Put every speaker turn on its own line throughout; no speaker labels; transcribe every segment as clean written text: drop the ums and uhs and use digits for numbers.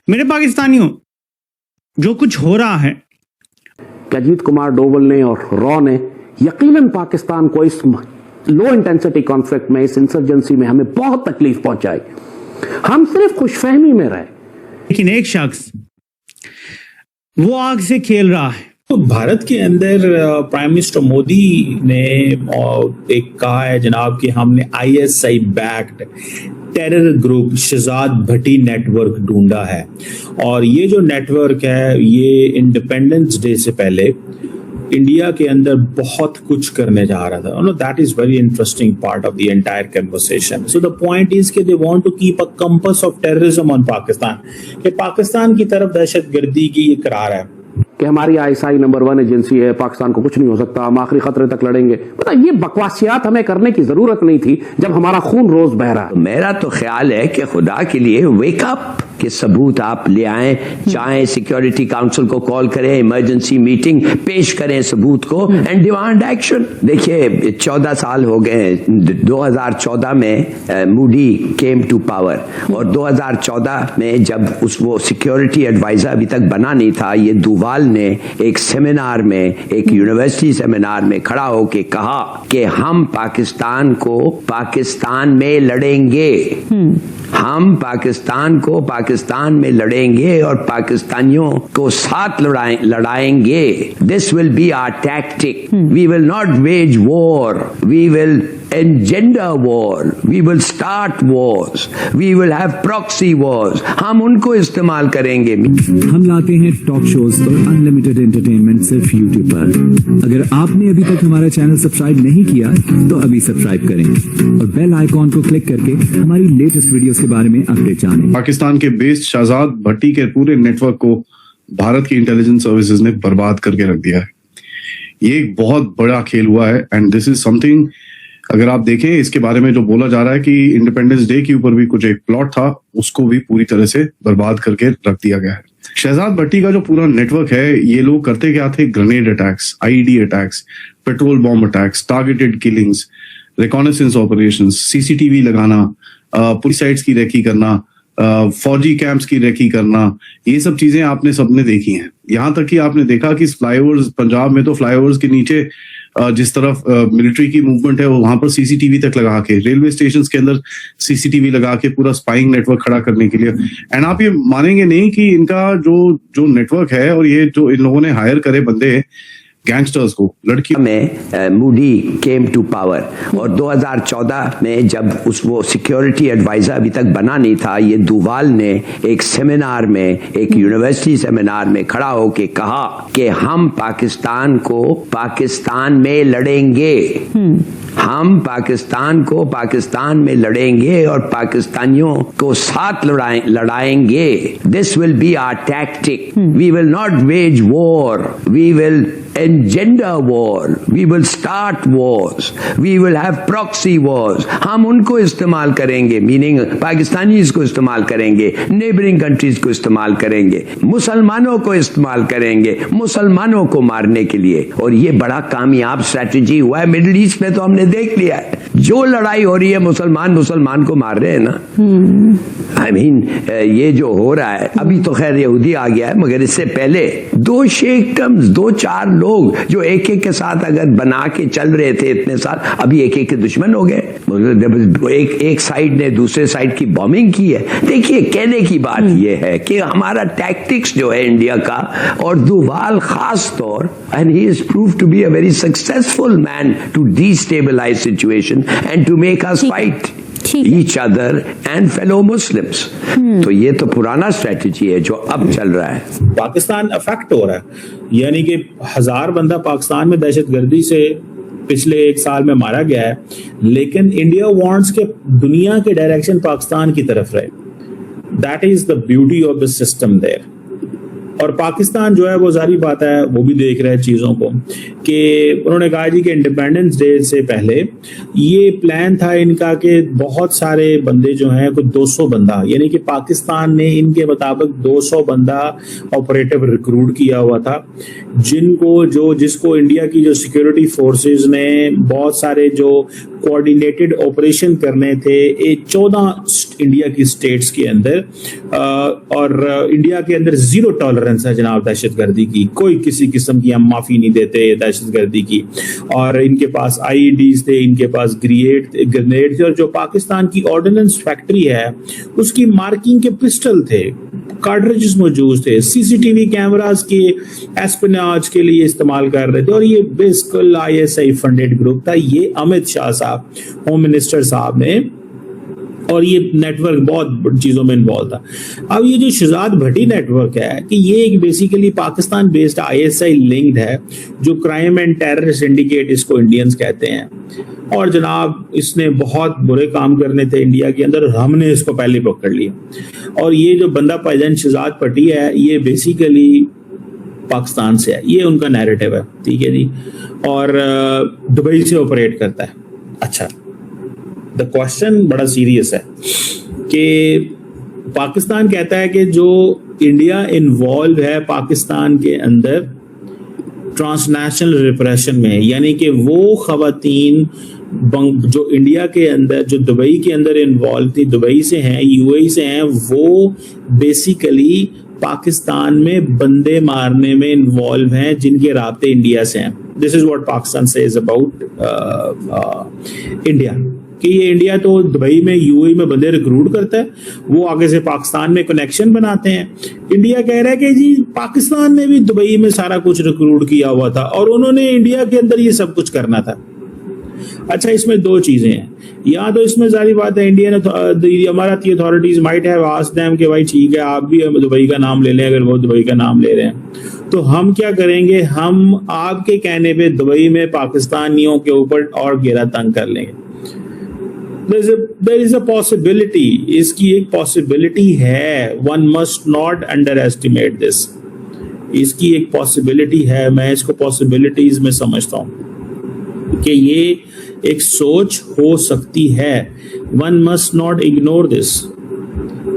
मेरे पाकिस्तानियों, जो कुछ हो रहा है,
अजीत कुमार डोवल ने और रॉ ने यकीनन पाकिस्तान को इस लो इंटेंसिटी कॉन्फ्लिक्ट में, इस इंसर्जेंसी में हमें बहुत तकलीफ पहुंचाई। हम सिर्फ खुशफहमी में रहे,
लेकिन एक शख्स वो आग से खेल रहा है।
तो भारत के अंदर प्राइम मिनिस्टर मोदी ने एक कहा है जनाब कि हमने ISI backed terror group Shahzad Bhatti network ढूंढा है, और ये जो नेटवर्क है ये इंडिपेंडेंस डे से पहले इंडिया के अंदर बहुत कुछ करने जा रहा था। No, that is very interesting part of the entire conversation. So the point is कि they want to keep a compass of terrorism on Pakistan, कि पाकिस्तान की तरफ दहशतगर्दी की ये करार है
कि हमारी ISI नंबर 1 एजेंसी है, पाकिस्तान को कुछ नहीं हो सकता, हम आखिरी खतरे तक लड़ेंगे। मतलब ये बकवासियात हमें करने की जरूरत नहीं थी जब हमारा खून रोज बह रहा है।
मेरा तो ख्याल है कि खुदा के लिए वेकअप के सबूत आप ले आए, चाहे सिक्योरिटी काउंसिल को कॉल करें, इमरजेंसी मीटिंग पेश करें सबूत को एंड डिमांड एक्शन। देखिए 14 साल हो गए, 2014 में मूडी केम टू पावर, और 2014 में जब वो सिक्योरिटी एडवाइजर अभी तक बना नहीं था, ये दुवाल ने एक सेमिनार में, एक यूनिवर्सिटी सेमिनार में खड़ा होके कहा कि हम पाकिस्तान को पाकिस्तान में लड़ेंगे, हम पाकिस्तान को पाकिस्तान में लड़ेंगे और पाकिस्तानियों को साथ लड़ाएंगे। This will be our tactic, we will not wage war, we will engender war, we will start wars, we will have proxy wars, हम उनको इस्तेमाल करेंगे।
हम लाते हैं टॉक शोज और अनलिमिटेड एंटरटेनमेंट सिर्फ यूट्यूब पर। अगर आपने अभी तक हमारा चैनल सब्सक्राइब नहीं किया तो अभी सब्सक्राइब करें और बेल आइकॉन को क्लिक करके हमारी लेटेस्ट वीडियोस के बारे में अपडेट जानें।
पाकिस्तान के बेस्ड शहजाद भट्टी के पूरे नेटवर्क को भारत की इंटेलिजेंस सर्विसेज ने बर्बाद करके रख दिया है। ये एक बहुत बड़ा खेल हुआ है एंड दिस इज समथिंग, अगर आप देखें इसके बारे में जो बोला जा रहा है कि इंडिपेंडेंस डे के ऊपर भी कुछ एक प्लॉट था, उसको भी पूरी तरह से बर्बाद करके रख दिया गया है। शहजाद भट्टी का जो पूरा नेटवर्क है, ये लोग करते क्या थे? Grenade attacks, IED attacks, petrol bomb attacks, targeted killings, reconnaissance operations, CCTV लगाना, पुलिस साइट्स की रेकी करना, फौजी कैंप्स की रेकी करना, ये सब चीजें आपने सबने देखी हैं। यहाँ तक कि आपने देखा कि फ्लाईओवर्स, पंजाब में तो फ्लाईओवर्स के नीचे जिस तरफ मिलिट्री की मूवमेंट है, वहां पर CCTV तक लगा के, रेलवे स्टेशन के अंदर CCTV लगा के पूरा स्पाइंग नेटवर्क खड़ा करने के लिए। एंड आप ये मानेंगे नहीं कि इनका जो नेटवर्क है और ये जो इन लोगों ने हायर करे बंदे गैंगस्टर्स को, लड़की
में मूडी केम टू पावर, और 2014 में जब वो सिक्योरिटी एडवाइजर अभी तक बना नहीं था, ये दुवाल ने एक सेमिनार में, एक यूनिवर्सिटी सेमिनार में खड़ा होके कहा कि हम पाकिस्तान को पाकिस्तान में लड़ेंगे, हम पाकिस्तान को पाकिस्तान में लड़ेंगे और पाकिस्तानियों को साथ लड़ाएंगे। This will be our tactic, we will not wage war, we will engender war, we will start wars, we will have proxy wars, हम उनको इस्तेमाल करेंगे, मीनिंग पाकिस्तानी इसको इस्तेमाल करेंगे, नेबरिंग कंट्रीज को इस्तेमाल करेंगे, मुसलमानों को इस्तेमाल करेंगे मुसलमानों को मारने के लिए। और ये बड़ा कामयाब स्ट्रेटजी हुआ है मिडिल ईस्ट में, तो हमने देख लिया है। जो लड़ाई हो रही है, मुसलमान को मार रहे हैं ना। I mean, ये जो हो रहा है, अभी तो खैर यहूदी आ गया है, मगर इससे पहले 2 शेख टर्म्स, 2-4 लोग जो एक के साथ अगर बना के चल रहे थे इतने साल, अभी एक के दुश्मन हो गए। एक साइड ने दूसरे साइड की बॉम्बिंग की है। देखिए, कहने की बात यह है कि हमारा टैक्टिक्स जो है इंडिया का, और दुवाल खास तौर, and he is prove to be a very successful man to destabilize situation and to make us fight each other and fellow Muslims। तो ये तो पुराना स्ट्रेटजी है जो अब चल रहा है।
पाकिस्तान अफेक्ट हो रहा है, यानी कि 1000 बंदा पाकिस्तान में दहशतगर्दी से पिछले 1 साल में मारा गया है, लेकिन इंडिया वांट्स के दुनिया के डायरेक्शन पाकिस्तान की तरफ रहे। That is the beauty of the system there. और पाकिस्तान जो है वो जारी बात है, वो भी देख रहे हैं चीज़ों को, कि उन्होंने कहा जी कि इंडिपेंडेंस डे से पहले ये प्लान था इनका कि बहुत सारे बंदे जो हैं, कुछ 200 बंदा, यानी कि पाकिस्तान ने इनके मुताबिक 200 बंदा ऑपरेटिव रिक्रूट किया हुआ था, जिसको इंडिया की जो सिक्योरिटी फोर्सेस ने बहुत सारे जो कोऑर्डिनेटेड ऑपरेशन करने थे 14 इंडिया की स्टेट्स के अंदर, और इंडिया के अंदर जीरो टॉलरेंस है जनाब दहशतगर्दी की, कोई किसी किस्म की हम माफी नहीं देते दहशतगर्दी की। और इनके पास आईईडीज थे, इनके पास ग्रेनेड थे, और जो पाकिस्तान की ऑर्डिनेंस फैक्ट्री है उसकी मार्किंग के पिस्टल थे, कार्ट्रिजेस मौजूद थे, सीसीटीवी कैमरास के एस्पिनाज के लिए इस्तेमाल कर रहे थे। और ये बिल्कुल आईएसआई फंडेड ग्रुप था, ये अमित शाह साहब होम मिनिस्टर साहब ने, और ये नेटवर्क बहुत चीजों में इन्वॉल्व था। अब ये जो शहजाद भट्टी नेटवर्क है कि ये एक basically Pakistan based ISI linked है, जो क्राइम एंड टेरर सिंडिकेट इसको इंडियंस कहते हैं। और जनाब इसने बहुत बुरे काम करने थे इंडिया के अंदर, हमने इसको पहले पकड़ लिया। और ये जो बंदा भाईजान शहजाद भट्टी है ये बेसिकली पाकिस्तान से है, ये उनका नैरेटिव है, ठीक है जी, और दुबई से ऑपरेट करता है। अच्छा, द क्वेश्चन बड़ा सीरियस है कि पाकिस्तान कहता है कि जो इंडिया इन्वॉल्व है पाकिस्तान के अंदर ट्रांसनेशनल रिप्रेशन में, यानी कि वो खवातीन जो इंडिया के अंदर, जो दुबई के अंदर इन्वॉल्व थी, दुबई से हैं, यूएई से हैं, वो बेसिकली पाकिस्तान में बंदे मारने में इन्वॉल्व हैं जिनके राब्ते इंडिया से हैं। This is what Pakistan says about India, कि ये इंडिया तो दुबई में यूएई में बंदे रिक्रूट करता है, वो आगे से पाकिस्तान में कनेक्शन बनाते हैं। इंडिया कह रहा है कि जी पाकिस्तान ने भी दुबई में सारा कुछ रिक्रूट किया हुआ था और उन्होंने इंडिया के अंदर ये सब कुछ करना था। अच्छा, इसमें दो चीजें हैं, या तो इसमें जारी बात है Indian Emirati authorities might have asked them कि भाई ठीक है आप भी दुबई का नाम ले लें, अगर वो दुबई का नाम ले रहे हैं तो हम क्या करेंगे, हम आपके कहने पे दुबई में पाकिस्तानियों के ऊपर और घेरा तंग कर लेंगे। There is a possibility, इसकी एक पॉसिबिलिटी है, one must not underestimate this, इसकी एक पॉसिबिलिटी है, मैं इसको पॉसिबिलिटीज में समझता हूं कि ये एक सोच हो सकती है। One must not ignore this।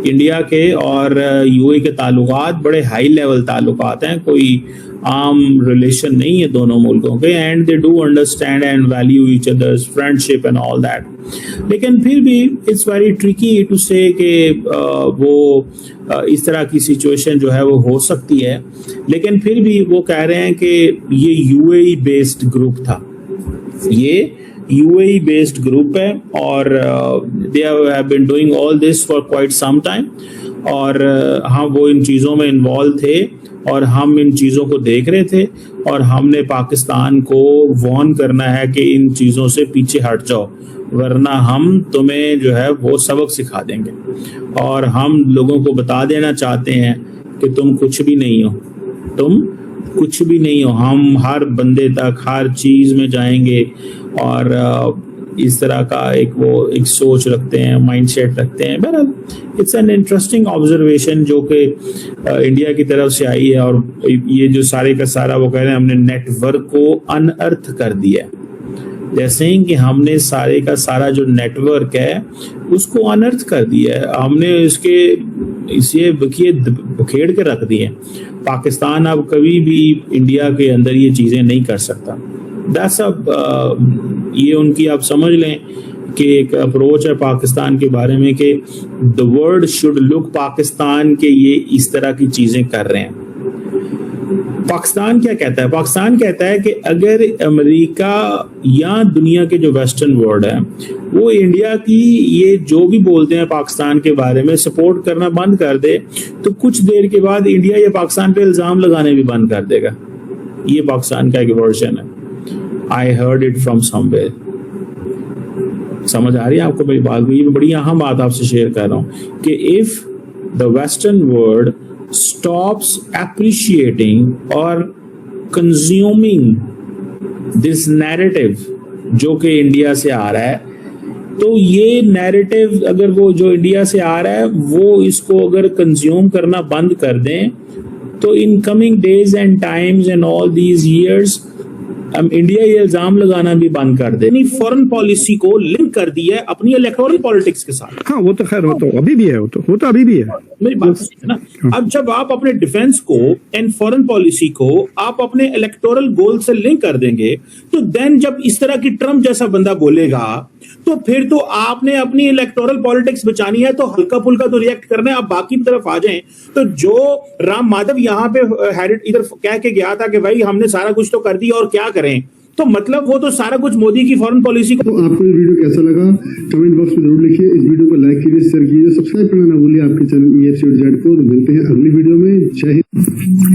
India के और यूएई के ताल्लुकात बड़े हाई लेवल ताल्लुकात हैं, कोई आम रिलेशन नहीं है दोनों मुल्कों के, and they do understand and value each others friendship and all that. लेकिन फिर भी इट्स वेरी ट्रिकी टू से कि वो इस तरह की सिचुएशन जो है वो हो सकती है। लेकिन फिर भी वो कह रहे हैं कि ये यूएई बेस्ड ग्रुप था, ये UAE बेस्ड ग्रुप है और they have been doing all this for quite some time, और हाँ वो इन चीज़ों में इन्वॉल्व थे और हम इन चीज़ों को देख रहे थे, और हमने पाकिस्तान को वार्न करना है कि इन चीज़ों से पीछे हट जाओ, वरना हम तुम्हें जो है वो सबक सिखा देंगे। और हम लोगों को बता देना चाहते हैं कि तुम कुछ भी नहीं हो, तुम कुछ भी नहीं हो, हम हर बंदे तक हर चीज में जाएंगे। और इस तरह का एक सोच रखते हैं, माइंडसेट रखते हैं। बहरहाल इट्स एन इंटरेस्टिंग ऑब्जर्वेशन जो कि इंडिया की तरफ से आई है, और ये जो सारे का सारा वो कह रहे हैं हमने नेटवर्क को अनअर्थ कर दिया, जैसे कि हमने सारे का सारा जो नेटवर्क है उसको अनर्थ कर दिया है, हमने इसे बखेड़ के रख दिए। पाकिस्तान अब कभी भी इंडिया के अंदर ये चीजें नहीं कर सकता। दैट्स अब ये उनकी आप समझ लें कि एक अप्रोच है पाकिस्तान के बारे में कि the world should look Pakistan के ये इस तरह की चीजें कर रहे हैं। पाकिस्तान क्या कहता है? पाकिस्तान कहता है कि अगर अमेरिका या दुनिया के जो वेस्टर्न वर्ल्ड है वो इंडिया की ये जो भी बोलते हैं पाकिस्तान के बारे में सपोर्ट करना बंद कर दे, तो कुछ देर के बाद इंडिया या पाकिस्तान पे इल्जाम लगाने भी बंद कर देगा। ये पाकिस्तान का एक वर्जन है। I heard it from somewhere. समझ आ रही है आपको मेरी बात? ये बड़ी अहम बात आपसे शेयर कर रहा हूं कि if the western world stops appreciating or consuming this narrative जो कि इंडिया से आ रहा है, तो ये नैरेटिव अगर वो जो इंडिया से आ रहा है वो इसको अगर कंज्यूम करना बंद कर दें, तो in coming days and times and all these years India ये इल्जाम लगाना भी बंद कर दे। फॉरेन पॉलिसी को लिंक कर दिया है अपनी इलेक्टोरल पॉलिटिक्स के साथ।
हाँ वो तो खैर वो तो अभी भी है, वो तो अभी भी है।
मेरी बात है ना, अब जब आप अपने डिफेंस को एंड फॉरेन पॉलिसी को आप अपने इलेक्टोरल गोल से लिंक कर देंगे, तो देन जब इस तरह की ट्रम्प जैसा बंदा बोलेगा तो फिर तो आपने अपनी इलेक्टोरल पॉलिटिक्स बचानी है, तो हल्का फुल्का तो रिएक्ट करना है। आप बाकी तरफ आ जाएं। तो जो राम माधव यहाँ पे इधर कह के गया था कि भाई हमने सारा कुछ तो कर दिया और क्या करें, तो मतलब वो तो सारा कुछ मोदी की फॉरेन पॉलिसी को।
तो आपको ये वीडियो कैसा लगा कमेंट बॉक्स में जरूर लिखिए। इस वीडियो को लाइक कीजिए, शेयर कीजिए, सब्सक्राइब करना ना भूलिए आपके चैनल ESUZ को। तो मिलते हैं अगली वीडियो में। जय हिंद।